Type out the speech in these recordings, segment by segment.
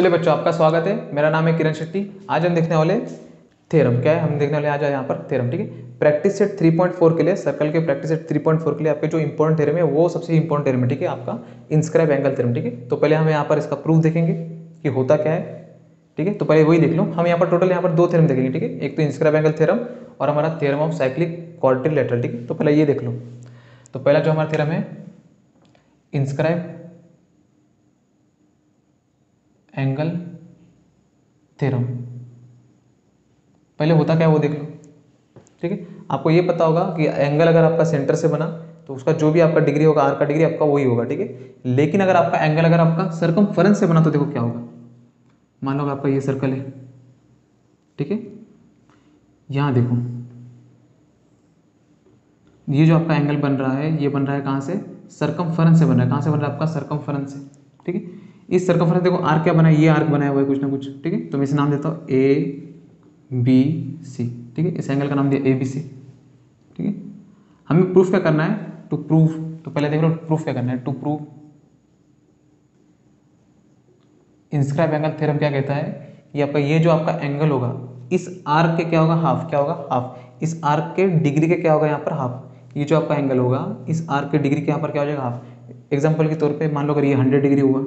चलिए बच्चों, आपका स्वागत है। मेरा नाम है किरण शेट्टी। आज हम देखने वाले थ्योरम क्या है, हम देखने वाले आज यहाँ पर थ्योरम। ठीक है, प्रैक्टिस सेट 3.4 के लिए, सर्कल के प्रैक्टिस सेट 3.4 के लिए आपके जो इंपॉर्टेंट थ्योरम है वो सबसे इंपॉर्टेंट थ्योरम है। ठीक है, आपका इंस्क्राइब एंगल थ्योरम। ठीक है, तो पहले हम यहाँ पर इसका प्रूफ देखेंगे कि होता क्या है। ठीक है, तो पहले वही देख लो। हम यहाँ पर टोटल यहाँ पर दो थ्योरम देखेंगे। ठीक है, एक तो इंस्क्राइब एंगल थ्योरम और हमारा थ्योरम ऑफ साइक्लिक क्वाड्रिलेटरल। ठीक है, तो पहले ये देख लो। तो पहला जो हमारा थ्योरम है इंस्क्राइब एंगल थ्योरम, पहले होता क्या है वो देख लो। ठीक है, आपको ये पता होगा कि एंगल अगर आपका सेंटर से बना तो उसका जो भी आपका डिग्री होगा, आर का डिग्री आपका वही होगा। ठीक है, लेकिन अगर आपका एंगल अगर आपका सरकमफेरेंस से बना तो देखो क्या होगा। मान लो आपका ये सर्कल है। ठीक है, यहां देखो, ये जो आपका एंगल बन रहा है ये बन रहा है कहां से? सरकमफेरेंस से बन रहा है। कहां से बन रहा है? आपका सरकमफेरेंस से। ठीक है, इस सरकमफेरेंस देखो आर्क क्या बना है, ये आर्क बनाया हुआ है कुछ ना कुछ। ठीक है, तो मैं इसे नाम देता हूँ ए बी सी। ठीक है, इस एंगल का नाम दिया ए बी सी। ठीक है, हमें प्रूफ क्या करना है? टू प्रूव, तो पहले देख लो प्रूफ क्या करना है। To prove inscribe angle theorem क्या कहता है, ये आपका ये जो आपका एंगल होगा इस आर्क के क्या होगा? हाफ। क्या होगा? हाफ। इस आर्क के डिग्री के क्या होगा यहाँ पर? हाफ। ये जो आपका एंगल होगा इस आर्क के डिग्री के यहाँ पर क्या हो जाएगा? हाफ। एग्जाम्पल के तौर पे मान लो अगर ये 100 डिग्री हुआ,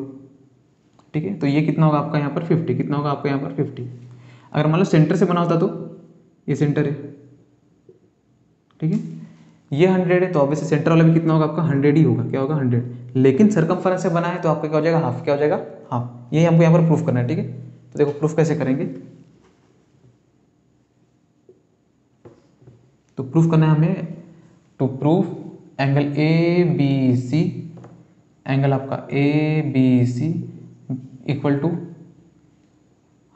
ठीक है, तो ये कितना होगा आपका यहाँ पर? 50। कितना होगा आपका यहाँ पर? 50। अगर मान लो सेंटर से बना होता तो ये सेंटर है। ठीक है, ये 100 है तो ऑब्वियसली सेंटर वाला भी कितना होगा आपका? 100 ही होगा। क्या होगा? 100। लेकिन सरकमफेरेंस से बना है तो आपका क्या हो जाएगा? हाफ। क्या हो जाएगा? हाफ। यही हमको यहाँ पर प्रूफ करना है। ठीक है, तो देखो प्रूफ कैसे करेंगे। तो प्रूफ करना है हमें, to proof angle A B C, angle आपका A B C equal to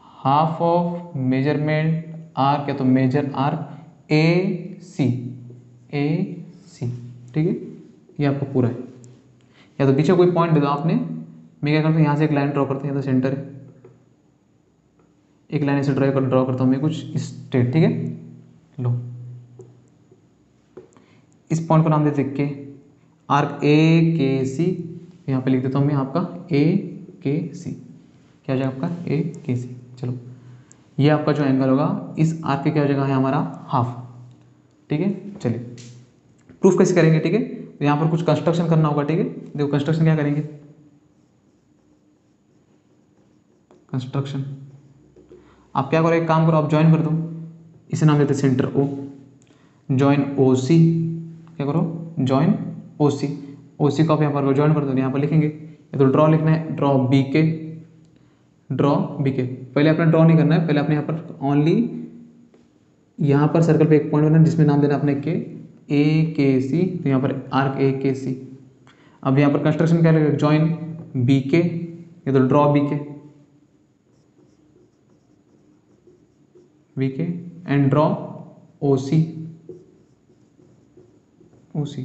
half of measurement arc, या तो मेजर आर्क ए सी। ए सी, ठीक है, ये आपको पूरा है। या तो पीछे कोई पॉइंट दे दो आपने, मैं क्या करता हूँ यहाँ से एक लाइन ड्रॉ करते हैं, तो सेंटर है, एक लाइन ऐसे ड्रॉ करता हूँ मैं कुछ स्ट्रेट। ठीक है, लो इस पॉइंट को नाम देते के, आर्क ए के सी। यहाँ पे लिख देता हूँ मैं आपका ए के सी। क्या हो जाएगा आपका? ए के सी। चलो, ये आपका जो एंगल होगा इस आर्क के क्या हो जाएगा? है हमारा हाफ। ठीक है, चलिए प्रूफ कैसे करेंगे। ठीक है, तो यहाँ पर कुछ कंस्ट्रक्शन करना होगा। ठीक है, देखो कंस्ट्रक्शन क्या करेंगे। कंस्ट्रक्शन आप क्या करो, एक काम करो, आप ज्वाइन कर दो। इसे नाम देते सेंटर ओ। ज्वाइन ओ सी। क्या करो? ज्वाइन ओ सी। ओ सी को आप यहाँ पर ज्वाइन कर दो, यहाँ पर लिखेंगे। तो ड्रॉ लिखना है, ड्रॉ बी के। ड्रॉ बी के, पहले अपने ड्रॉ नहीं करना है, पहले अपने यहाँ पर ओनली यहाँ पर सर्कल पे एक पॉइंट बनाना जिसमें नाम देना अपने के, ए के सी। तो यहाँ पर आर्क ए के सी। अब यहाँ पर कंस्ट्रक्शन क्या लगेगा? ज्वाइन बी के, या तो ड्रॉ बी के एंड ड्रॉ ओ सी। ओ सी,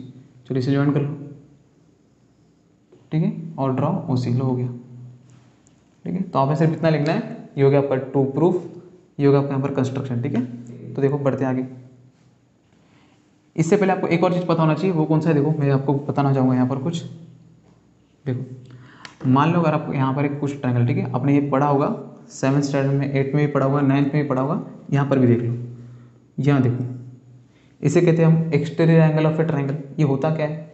चलिए इसे ज्वाइन कर लो। ठीक है, और ड्रॉ ओ सी, लो हो गया। ठीक है, तो आपने सिर्फ इतना लिखना है, ये हो गया आपका टू प्रूफ, ये हो गया आपका यहाँ पर कंस्ट्रक्शन। ठीक है, तो देखो बढ़ते आगे। इससे पहले आपको एक और चीज़ पता होना चाहिए, वो कौन सा है? देखो मैं आपको बताना चाहूँगा यहाँ पर कुछ। देखो मान लो अगर आपको यहाँ पर एक कुछ ट्रायंगल, ठीक है, आपने ये पढ़ा होगा 7th स्टैंडर्ड में, 8th में भी पढ़ा होगा, 9th में भी पढ़ा होगा, यहाँ पर भी देख लो। यहाँ देखो, इसे कहते हैं हम exterior angle of A triangle. ये होता क्या है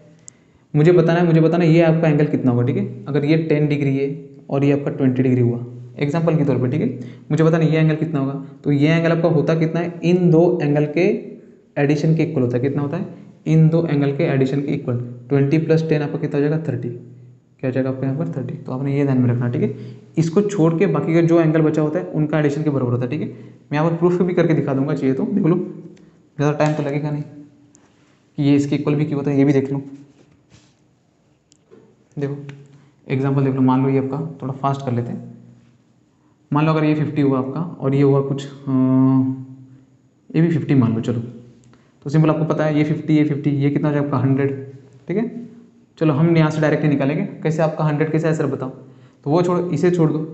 मुझे बताना है, ये आपका एंगल कितना होगा। ठीक है, अगर ये 10 डिग्री है और ये आपका 20 डिग्री हुआ एग्जाम्पल के तौर पर। ठीक है, मुझे बताना ये एंगल कितना होगा। तो ये एंगल आपका होता कितना है? इन दो एंगल के एडिशन के इक्वल होता है। कितना होता है? इन दो एंगल के एडिशन के इक्वल। 20 + 10 आपका कितना हो जाएगा? 30। क्या हो जाएगा आपका यहाँ पर? 30। तो आपने ये ध्यान में रखना। ठीक है, इसको छोड़ के बाकी का जो एंगल बचा होता है उनका एडिशन के बराबर होता है। ठीक है, मैं यहाँ पर प्रूफ भी करके दिखा दूंगा, चाहिए तो देख लो, ज़्यादा टाइम तो लगेगा नहीं कि ये इसके इक्वल भी क्यों होता है, ये भी देख लो। देखो एग्जाम्पल देख लो, मान लो ये आपका, थोड़ा फास्ट कर लेते हैं। मान लो अगर ये 50 हुआ आपका और ये हुआ कुछ ये भी 50 मान लो। चलो, तो सिंपल आपको पता है ये 50, ये 50, ये कितना हो जाएगा आपका? 100। ठीक है, चलो हम यहाँ से डायरेक्टली निकालेंगे। कैसे आपका 100 कैसे है सर बताओ? तो वो छोड़ो, इसे छोड़ दो।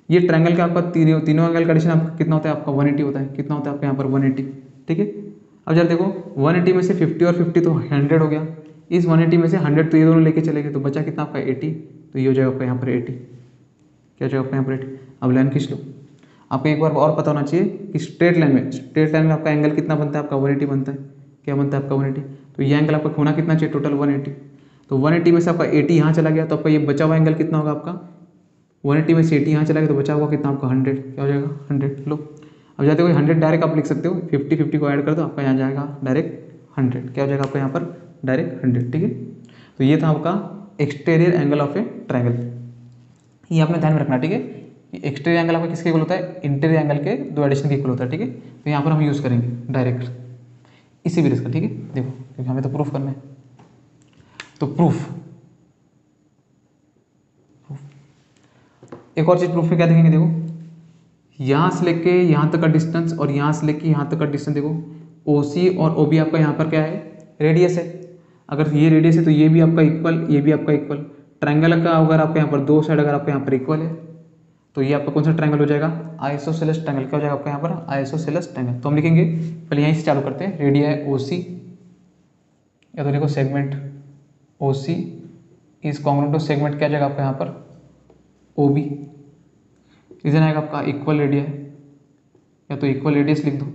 ये ट्रायंगल का आपका तीनों एंगल का एडिशन आपका कितना होता है? आपका 180 होता है। कितना होता है आपका यहाँ पर? 180। ठीक है, अब जरा देखो 180 में से 50 और 50 तो 100 हो गया। इस 180 में से 100 तो ये दोनों लेके चले गए, तो बचा कितना आपका? 80। तो ये हो जाएगा आपका यहाँ पर 80। क्या हो जाएगा आपका यहाँ पर 80। अब लाइन खींच लो। आपको एक बार और पता होना चाहिए कि स्ट्रेट लाइन में आपका एंगल कितना बनता है, आपका 180 बनता है। क्या बनता है आपका 180। तो ये एंगल आपका होना कितना चाहिए, टोटल 180। तो 180 में से आपका 80 यहाँ चला गया, तो आपका ये बचा हुआ एंगल कितना होगा आपका, 180 में से 80 यहाँ चला गया तो बचा हुआ कितना आपका 100। क्या हो जाएगा 100। लो अब जाते हुए 100 डायरेक्ट आप लिख सकते हो, 50 को ऐड कर दो, आपका यहाँ जाएगा डायरेक्ट 100। क्या हो जाएगा आपका यहाँ पर डायरेक्ट 100। ठीक है, तो ये था आपका exterior angle of A triangle. ये आपने ध्यान में रखना। ठीक है, एक्सटीरियर एंगल आपका किसके इक्वल होता है, इंटीरियर एंगल के दो एडिशन के इक्वल होता है। ठीक है, तो यहाँ पर हम यूज़ करेंगे डायरेक्ट इसी बेस का। ठीक है, देखो क्योंकि हमें तो प्रूफ करना है, तो प्रूफ एक और चीज़ प्रूफ में क्या देखेंगे, देखो यहाँ से लेके यहाँ तक का डिस्टेंस और यहाँ से लेके यहाँ तक का डिस्टेंस, देखो OC और OB आपका यहाँ पर क्या है, रेडियस है। अगर ये रेडियस है तो ये भी आपका इक्वल, ये भी आपका इक्वल। ट्रायंगल का अगर आपका यहाँ पर दो साइड अगर आपका यहाँ पर इक्वल है तो ये आपका कौन सा ट्रायंगल हो जाएगा, आइसोसेलेस ट्रायंगल। क्या हो जाएगा आपका यहाँ पर, आइसोसेलेस ट्रायंगल। तो हम लिखेंगे पहले यहीं से चालू करते हैं, रेडिया है OC, या तो देखो segment OC is congruent to segment क्या जाएगा आपका यहाँ पर OB। रीजन आएगा आपका इक्वल रेडिया है, या तो इक्वल रेडियस लिख दो।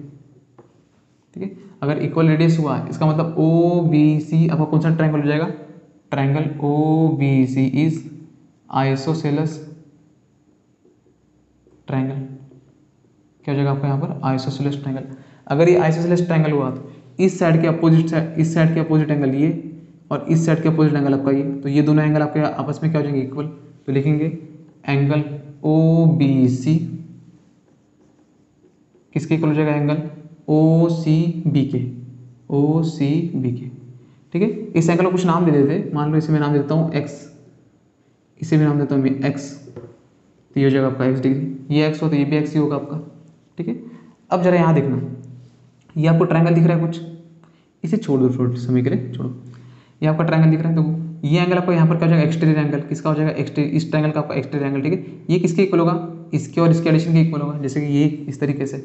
ठीक है, अगर इक्वल रेडियस हुआ इसका मतलब OBC आपका कौन सा ट्रायंगल हो जाएगा, triangle OBC is isosceles triangle. क्या हो जाएगा आपका यहाँ पर, आइसोसेलेस ट्रायंगल। अगर ये आइसोसेलेस ट्रायंगल हुआ तो इस साइड के अपोजिट साइड, इस साइड के अपोजिट एंगल ये और इस साइड के अपोजिट एंगल आपका ये, तो ये दोनों एंगल आपके आपस में क्या हो जाएंगे, इक्वल। तो लिखेंगे एंगल OBC किसके इक्वल हो जाएगा, एंगल OCB के, OCB के। ठीक है, इस एंगल को कुछ नाम दे देते, मान लो इसे मैं नाम देता हूँ X, इसे भी नाम देता हूँ मैं X, तो ये हो जाएगा आपका X डिग्री। ये X हो तो ये भी X ही होगा आपका। ठीक है, अब जरा यहाँ देखना, ये आपको ट्रायंगल दिख रहा है कुछ, इसे छोड़ दो थोड़े समय के लिए, छोड़ो। ये आपका ट्रायंगल दिख रहा है, तो ये एंगल आपका यहाँ पर क्या हो जाएगा, एक्सटीरियर एंगल। किसका हो जाएगा, एक्सटीरियर, इस ट्रायंगल का आपका एक्सटीरियर एंगल। ठीक है, ये किसके इक्वल होगा, इसके और इसके एडिशन के इक्वल होगा। जैसे कि ये इस तरीके से,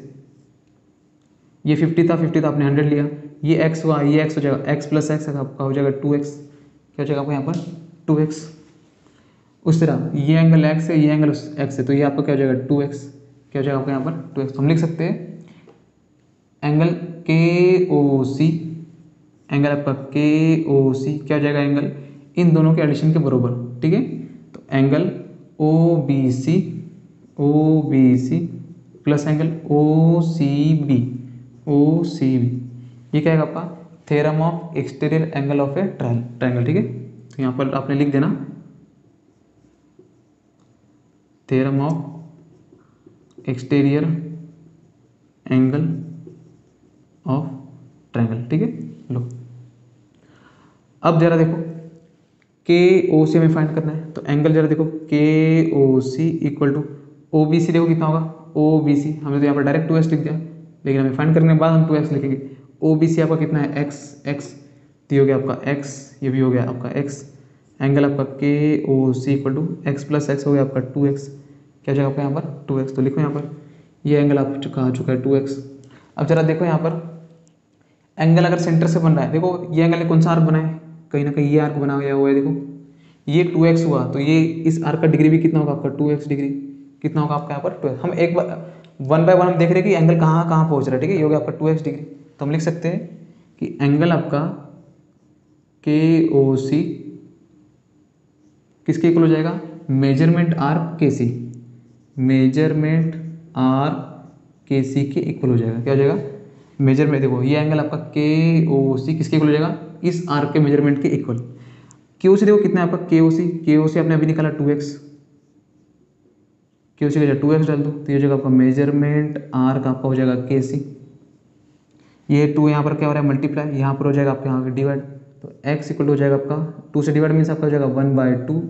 ये 50 था, 50 था आपने 100 लिया, ये X हुआ, ये X हो जाएगा, X प्लस X आपका हो जाएगा 2X। क्या हो जाएगा आपका यहाँ पर 2X। उस तरह ये एंगल X है, ये एंगल X है, तो ये आपका क्या हो जाएगा 2X। क्या हो जाएगा आपका यहाँ पर 2X। हम लिख सकते हैं एंगल KOC, एंगल आपका KOC क्या हो जाएगा, एंगल इन दोनों के एडिशन के बराबर। ठीक है, तो angle OBC plus angle OCB ये क्या है आपका theorem of exterior angle of A triangle. ठीक है, तो यहाँ पर आपने लिख देना theorem of exterior angle of triangle. ठीक है, लो अब जरा देखो KOC हमें फाइंड करना है, तो एंगल जरा देखो KOC इक्वल टू OBC, देखो कितना होगा OBC, हमने तो यहाँ पर डायरेक्ट 2x लिख दिया, लेकिन हमें फाइंड करने के बाद हम 2x लिखेंगे। OBC आपका कितना है x, तो ये हो गया आपका x, ये भी हो गया आपका x। एंगल आपका KOC equal to x plus x हो गया आपका 2x। क्या हो जाएगा आपका यहाँ पर 2x, तो लिखो यहाँ पर ये एंगल आप आ चुका है 2x। अब जरा देखो यहाँ पर एंगल अगर सेंटर से बन रहा है, देखो ये एंगल ने कौन सा आर्क बनाया है, कहीं ना कहीं ये आर्क बना हुआ है। देखो ये 2x हुआ, तो ये इस आर्क का डिग्री भी कितना होगा आपका 2x डिग्री। कितना होगा आपका यहाँ पर 2x। हम एक बार 1 बाय 1 हम देख रहे हैं कि एंगल कहाँ कहाँ पहुँच रहा है। ठीक है, ये हो गया आपका 2x डिग्री। तो हम लिख सकते हैं कि एंगल आपका KOC किसके इक्वल हो जाएगा, measurement arc KC, measurement arc KC के इक्वल हो जाएगा। क्या हो जाएगा, मेजरमेंट, देखो ये एंगल आपका KOC किसके इक्वल हो जाएगा, इस आर्क के मेजरमेंट के इक्वल। KOC देखो कितना है आपका KOC आपने अभी निकाला 2x, KOC का जगह 2x डाल दो, तो ये जगह आपका मेजरमेंट आर्क आपका हो जाएगा KC। ये 2 यहाँ पर क्या हो रहा है मल्टीप्लाई, यहाँ पर हो जाएगा आपका यहाँ डिवाइड, तो x इक्वल हो जाएगा आपका 2 से डिवाइड मीन्स आपका हो जाएगा 1/2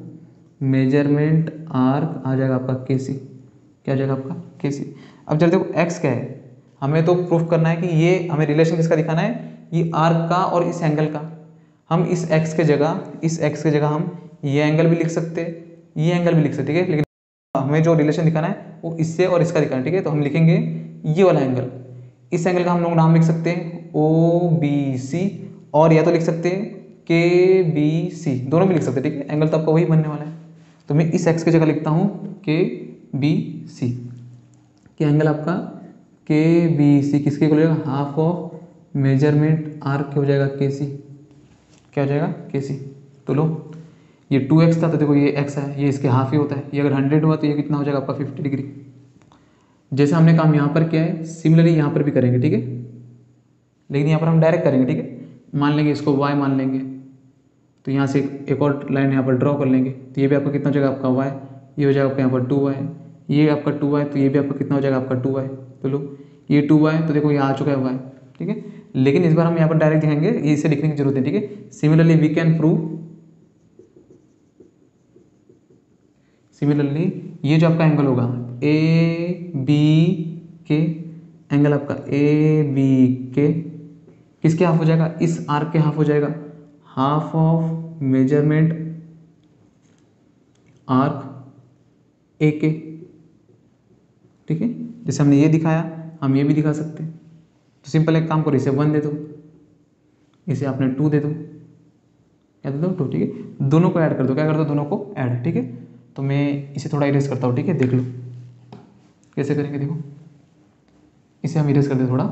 मेजरमेंट आर्क आ जाएगा आपका KC। क्या हो जाएगा आपका KC। अब जरा देखो x क्या है, हमें तो प्रूफ करना है कि ये हमें रिलेशन किसका दिखाना है, ये आर्क का और इस एंगल का। हम इस x के जगह हम ये एंगल भी लिख सकते हैं, ये एंगल भी लिख सकते हैं। ठीक है, लेकिन हमें जो रिलेशन दिखाना है वो इससे और इसका दिखाना है। ठीक है, तो हम लिखेंगे ये वाला एंगल, इस एंगल का हम लोग नाम लिख सकते हैं OBC, और या तो लिख सकते हैं KBC, दोनों भी लिख सकते हैं। ठीक है, एंगल तो आपका वही बनने वाला है। तो मैं इस एक्स की जगह लिखता हूँ के बी सी, कि एंगल आपका के बी सी किसके इक्वल हो जाएगा, हाफ ऑफ मेजरमेंट आर क्या हो जाएगा, के सी, क्या हो जाएगा, के सी। तो लो ये 2x था तो देखो ये x है, ये इसके हाफ ही होता है, ये अगर 100 हुआ तो ये कितना हो जाएगा आपका 50 डिग्री। जैसे हमने काम यहाँ पर किया है सिमिलरली यहाँ पर भी करेंगे, ठीक है, लेकिन यहाँ पर हम डायरेक्ट करेंगे, ठीक है। मान लेंगे इसको y मान लेंगे, तो यहाँ से एक और लाइन यहाँ पर ड्रॉ कर लेंगे, तो ये भी आपका कितना हो जाएगा आपका y, ये हो जाएगा आपका यहाँ पर 2y, ये आपका 2y, तो ये भी आपका कितना हो जाएगा आपका 2y। तो लो ये 2y, तो देखो ये आ चुका है y, ठीक है। लेकिन इस बार हम यहाँ पर डायरेक्ट दिखाएंगे, ये इसे लिखने की जरूरत है, ठीक है। Similarly we can prove, similarly ये जो आपका एंगल होगा ए बी के, एंगल आपका ए बी के किसके हाफ हो जाएगा, इस आर्क के हाफ हो जाएगा, half of measurement arc A के, ठीक है। जैसे हमने ये दिखाया हम ये भी दिखा सकते हैं। तो सिंपल एक काम करो, इसे 1 दे दो, इसे आपने 2 दे दो, क्या दे दो 2, ठीक है। दोनों को ऐड कर दो, क्या कर दो, दोनों को ऐड, ठीक है। तो मैं इसे थोड़ा इरेज करता हूँ, ठीक है, देख लो कैसे करेंगे। देखो इसे हम इरेज कर दे थोड़ा,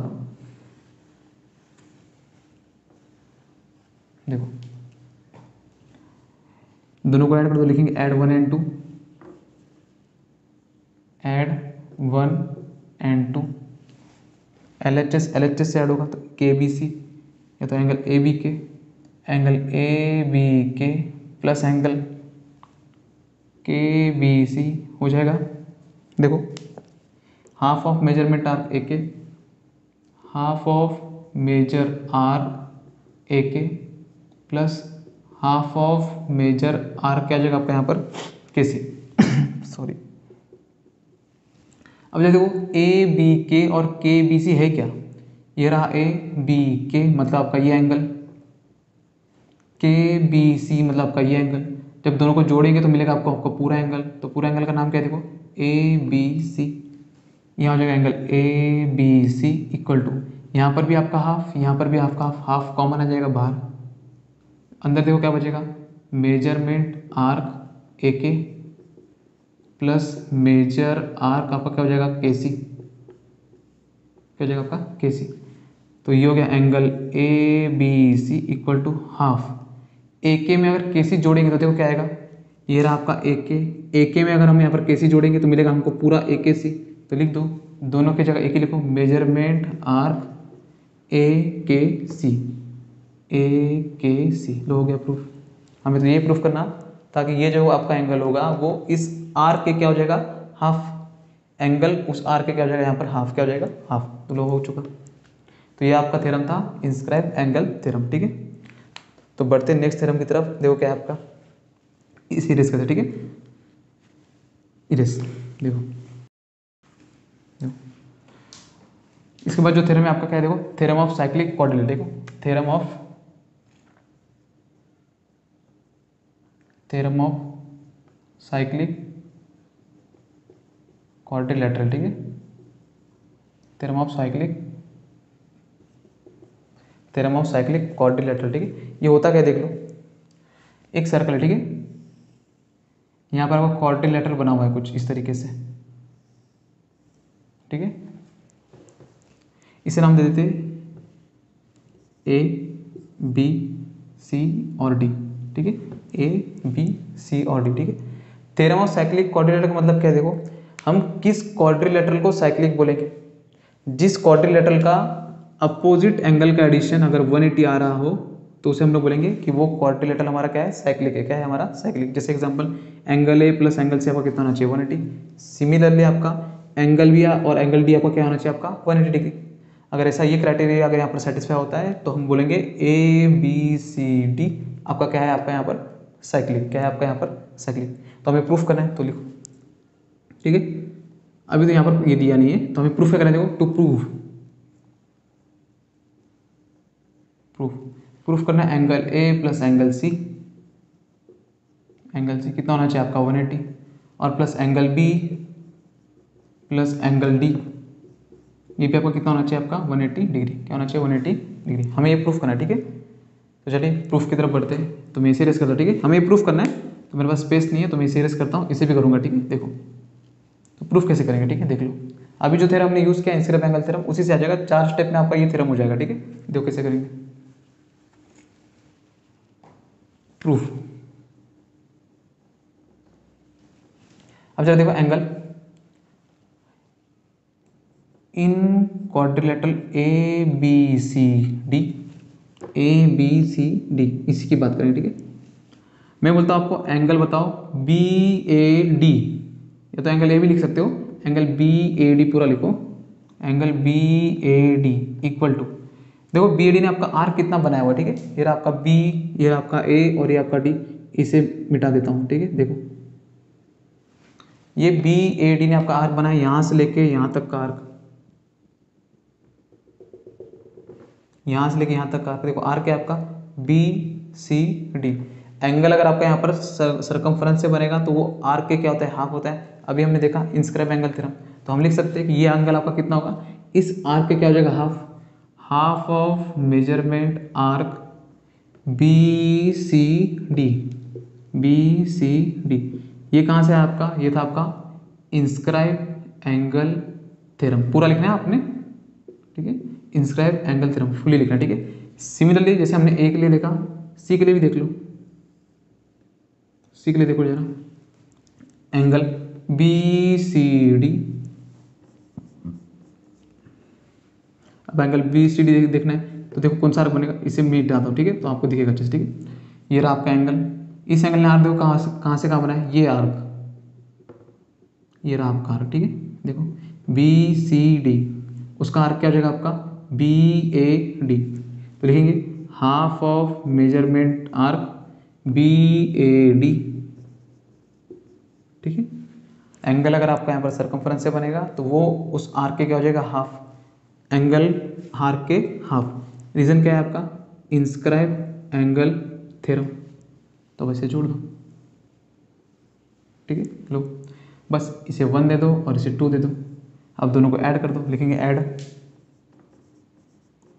देखो दोनों को ऐड कर दो, लिखेंगे add 1 and 2, add 1 and 2, LHS से ऐड होगा तो KBC, या तो angle ABK, angle ABK plus angle KBC हो जाएगा। देखो half of measurement arc AK, half of major arc AK plus half of major arc क्या जगह पे यहाँ पर KC सॉरी। अब देखो ABK और KBC है क्या, ये रहा ABK मतलब आपका ये एंगल, KBC मतलब आपका ये एंगल। जब दोनों को जोड़ेंगे तो मिलेगा आपको पूरा एंगल, तो पूरा एंगल का नाम क्या है, देखो ABC, यहाँ हो जाएगा एंगल ABC इक्वल टू, यहाँ पर भी आपका हाफ, यहाँ पर भी आपका हाफ, हाफ कॉमन आ जाएगा बाहर, अंदर देखो क्या बचेगा, measurement arc AK plus major arc आपका क्या हो जाएगा KC, क्या हो जाएगा आपका KC। तो ये हो गया angle ABC equal to half, AK में अगर KC जोड़ेंगे तो देखो क्या आएगा, ये रहा आपका AK में अगर हम यहाँ पर KC जोड़ेंगे तो मिलेगा हमको पूरा AKC, तो लिख दो दोनों की जगह AK लिखो, मेजरमेंट आर्क AKC, लो हो गया प्रूफ। हमें तो ये प्रूफ करना ताकि ये जो आपका एंगल होगा वो इस आर्क के क्या हो जाएगा, हाफ, एंगल उस आर्क के क्या हो जाएगा यहाँ पर हाफ, क्या हो जाएगा हाफ, तो लो हो चुका। तो ये आपका थ्योरम था इंस्क्राइब एंगल थ्योरम, ठीक है। तो बढ़ते नेक्स्ट थ्योरम की तरफ, देखो क्या है आपका, इस इरेज करते, ठीक है, इरेज देखो। इसके बाद जो थ्योरम है आपका क्या है, देखो थ्योरम ऑफ साइक्लिक क्वाड्रिलेटरल, देखो थ्योरम ऑफ साइक्लिक क्वाड्रिलेटरल, ठीक है, थ्योरम ऑफ साइक्लिक क्वाड्रिलेटरल, ठीक है। ये होता क्या है देख लो, एक सर्कल है, ठीक है, यहाँ पर आपका क्वाड्रिलेटरल बना हुआ है कुछ इस तरीके से, ठीक है। इसे नाम दे देते A B C और D, ठीक है, A B C और D, ठीक है। थ्योरम ऑफ साइक्लिक क्वाड्रिलेटरल का मतलब क्या है, देखो हम किस क्वाड्रिलेटरल को साइक्लिक बोलेंगे, जिस क्वाड्रिलेटरल का अपोजिट एंगल का एडिशन अगर 180 आ रहा हो तो उसे हम लोग बोलेंगे कि वो क्वाड्रिलेटरल हमारा क्या है, साइक्लिक है, क्या है हमारा साइक्लिक। जैसे example angle A plus angle C आपका कितना होना चाहिए, 180। सिमिलरली आपका एंगल B और एंगल D आपका क्या होना चाहिए, आपका 180 डिग्री। अगर ऐसा ये क्राइटेरिया अगर यहाँ पर सेटिस्फाई होता है तो हम बोलेंगे ABCD आपका क्या है, आपका यहाँ पर साइक्लिक, क्या है आपका यहाँ पर साइक्लिक। तो हमें प्रूफ करना है तो लिखो, ठीक है। अभी तो यहाँ पर ये दिया नहीं है तो हमें प्रूफ क्या करना है, देखो टू प्रूफ करना है angle A plus angle C कितना होना चाहिए आपका 180, और plus angle B plus angle D ये भी आपका कितना होना चाहिए आपका 180 डिग्री, क्या होना चाहिए 180 डिग्री। हमें ये प्रूफ करना है, ठीक है। तो चलिए प्रूफ की तरफ बढ़ते हैं, तो मैं इसे रेस करता हूँ, ठीक है। हमें ये प्रूफ करना है तो मेरे पास स्पेस नहीं है, तो मैं इसे इरेज करता हूँ, इसे भी करूँगा, ठीक है। देखो तो प्रूफ कैसे करेंगे, ठीक है, देख लो। अभी जो थ्योरम हमने यूज़ किया इंस्क्राइब एंगल थ्योरम, उसी से आ जाएगा, 4 स्टेप में आपका ये थ्योरम हो जाएगा, ठीक है। देखो कैसे करेंगे प्रूफ। अब जरा देखो angle in quadrilateral A B C D, A B C D, इसी की बात करेंगे, ठीक है। मैं बोलता हूँ आपको एंगल बताओ बी ए डी, या तो एंगल ए भी लिख सकते हो, एंगल बी ए डी पूरा लिखो, angle B A D equal to, देखो बी ए डी ने आपका आर्क कितना बनाया हुआ, ठीक है। ये रहा आपका बी, ये रहा आपका ए और ये आपका डी, इसे मिटा देता हूँ, ठीक है। देखो ये बी ए डी ने आपका आर्क बनाया यहाँ से लेके यहाँ तक का आर्क, यहाँ से लेके यहाँ तक का आर्क, देखो आर्क है आपका बी सी डी। एंगल अगर आपका यहाँ पर सरकमफ्रेंस से बनेगा तो वो आर्क के क्या होता है, हाफ होता है। अभी हमने देखा इंस्क्राइब एंगल थ्योरम, तो हम लिख सकते हैं कि ये एंगल आपका कितना होगा, इस आर्क के क्या हो जाएगा, half of measurement arc B C D, B C D. ये कहाँ से है आपका, ये था आपका इंस्क्राइब एंगल थ्योरम, पूरा लिखना है आपने, ठीक है। इंस्क्राइब एंगल थ्योरम फुली लिखना है, ठीक है। सिमिलरली जैसे हमने ए के लिए देखा, सी के लिए भी देख लो, सी के लिए देखो जरा, एंगल बी सी डी, अब एंगल बी सी डी देखना है तो देखो कौन सा आर्क बनेगा, इसे मीट आता हूँ, ठीक है, तो आपको दिखेगा अच्छे से, ठीक है। ये रहा आपका एंगल, इस एंगल ने आर्क देखो कहाँ से कहाँ बना है, ये आर्क, ये रहा आपका आर्क, ठीक है। देखो बी सी डी, उसका आर्क क्या हो जाएगा आपका बी ए डी, तो लिखेंगे half of measurement arc B A D, ठीक है। एंगल अगर आपका यहाँ पर सरकमफ्रेंस से बनेगा तो वो उस आर्क के क्या हो जाएगा, हाफ, एंगल आर्क के हाफ। रीजन क्या है आपका, इंस्क्राइब एंगल थ्योरम, तो वैसे जोड़ दो, ठीक है। लो बस इसे 1 दे दो और इसे 2 दे दो, अब दोनों को ऐड कर दो, लिखेंगे ऐड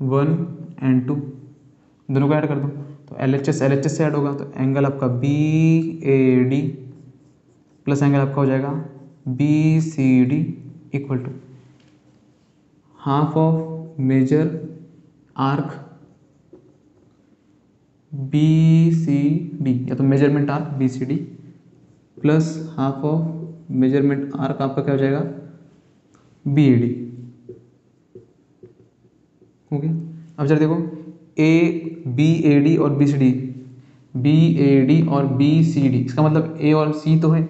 1 एंड 2, दोनों को ऐड कर दो, तो LHS LHS से ऐड होगा, तो एंगल आपका B A D plus angle आपका हो जाएगा B C D equal to half of major arc B C D, या तो measurement arc B C D plus half of measurement arc आपका क्या हो जाएगा बी ए डी, ओके। अब जरा देखो ए बी ए डी और B C D, B A D और बी सी डी, इसका मतलब ए और सी तो है,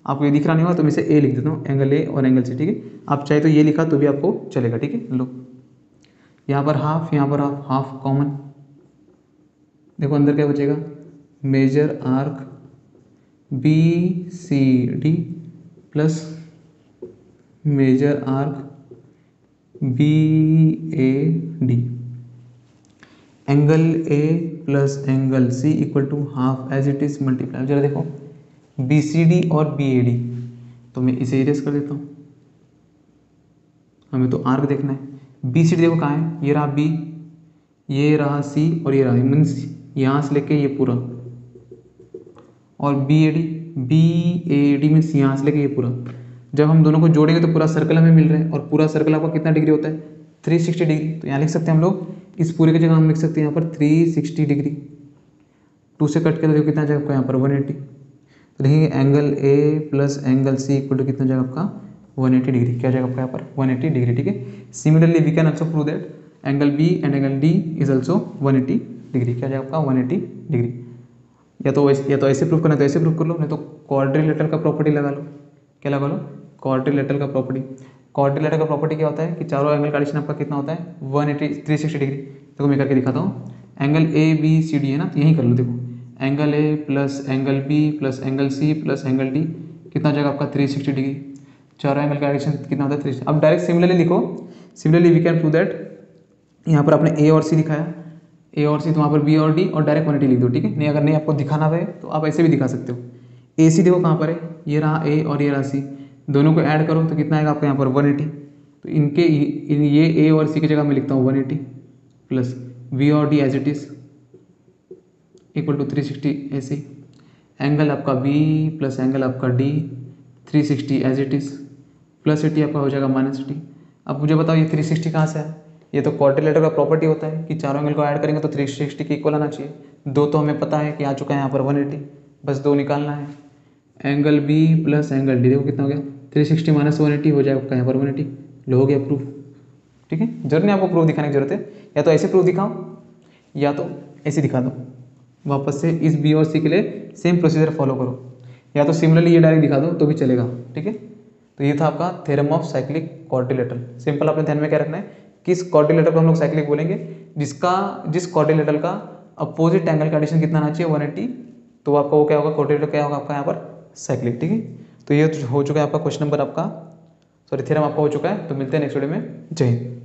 आपको ये दिख रहा नहीं होगा तो मैं इसे ए लिख देता हूँ, एंगल ए और एंगल सी, ठीक है। आप चाहे तो ये लिखा तो भी आपको चलेगा, ठीक है। लो यहाँ पर हाफ, यहाँ पर हाफ, हाफ कॉमन, देखो अंदर क्या बचेगा, major arc B C D plus major arc B A D, angle A plus angle C equal to half as it is multiply. जरा देखो बी सी डी और बी ए डी, तो मैं इसे इरेज कर देता हूँ, हमें तो आर्क देखना है। बी सी डी देखो कहाँ है, ये रहा बी, ये रहा सी और ये रहा, मीन्स यहाँ से लेके ये पूरा, और बी ए डी मीन्स यहाँ से लेके ये पूरा। जब हम दोनों को जोड़ेंगे तो पूरा सर्कल हमें मिल रहा है, और पूरा सर्कल आपका कितना डिग्री होता है 360 डिग्री, तो यहाँ लिख सकते हैं हम लोग, इस पूरे की जगह हम लिख सकते हैं यहाँ पर 360 डिग्री, 2 से कट कर देखो कितना जाएगा आपका यहाँ पर 180, तो लिखेंगे angle A plus angle C equal to कितना जाएगा आपका 180 डिग्री, क्या जाएगा आपका यहाँ पर 180 डिग्री, ठीक है। Similarly we can also prove that angle B and angle D is also 180 degree, क्या जाएगा आपका 180 डिग्री। या तो ऐसे प्रूफ करना है तो ऐसे प्रूफ कर लो, नहीं तो क्वाड्रिलेटरल का प्रॉपर्टी लगा लो, क्या लगा लो, क्वाड्रिलेटरल का प्रॉपर्टी। क्वाड्रिलेटरल का प्रॉपर्टी क्या होता है कि चारों एंगल का एडिशन आपका कितना होता है 360 डिग्री। देखो मैं करके दिखाता हूँ, angle A B C D है ना, तो यही कर लो, देखो angle A plus angle B plus angle C plus angle D कितना जाएगा आपका 360 डिग्री, चारों एंगल का एडिशन कितना होता है 360। अब डायरेक्ट सिमिलरली लिखो, similarly we can prove that, यहाँ पर आपने ए और सी दिखाया, ए और सी तो वहाँ पर बी और डी और डायरेक्ट 180 लिख दो, ठीक है। नहीं अगर नहीं आपको दिखाना है तो आप ऐसे भी दिखा सकते हो। ए सी देखो कहाँ पर है, ये रहा ए और ये रहा सी, दोनों को ऐड करो तो कितना आएगा आपका यहाँ पर 180, तो ये ए और सी की जगह मैं लिखता हूँ 180 प्लस वी और D as it is equal to 360 AC। Angle आपका बी प्लस एंगल आपका D 360 as it is, plus 80 आपका हो जाएगा -80। अब मुझे बताओ ये 360 कहाँ से है? ये तो क्वाड्रिलेटरल का प्रॉपर्टी होता है कि चारों एंगल को ऐड करेंगे तो 360 के इक्वल आना चाहिए। दो तो हमें पता है कि आ चुका है यहाँ पर 180, बस दो निकालना है। Angle B plus angle D देखो कितना हो गया, 360 माइनस 180 हो जाएगा यहाँ पर 180। लो हो गया प्रूफ। ठीक है, जरूर नहीं आपको प्रूफ दिखाने की जरूरत है, या तो ऐसे प्रूफ दिखाओ या तो ऐसे दिखा दो। वापस से इस बी और सी के लिए सेम प्रोसीजर फॉलो करो, या तो सिमिलरली ये डायरेक्ट दिखा दो तो भी चलेगा। ठीक है, तो ये था आपका theorem of cyclic quadrilateral. Simple आपने ध्यान में क्या रखना है कि इस क्वाड्रिलेटरल को हम लोग साइक्लिक बोलेंगे जिस क्वाड्रिलेटरल का अपोजिट एंगल का एडिशन कितना आना चाहिए 180, तो आपका वो क्या होगा, क्वाड्रिलेटरल क्या होगा आपका यहाँ पर साइक्लिक। ठीक है, तो ये हो चुका है आपका क्वेश्चन नंबर आपका, सॉरी थ्योरम आपका हो चुका है। तो मिलते हैं नेक्स्ट वीडियो में। जय हिंद।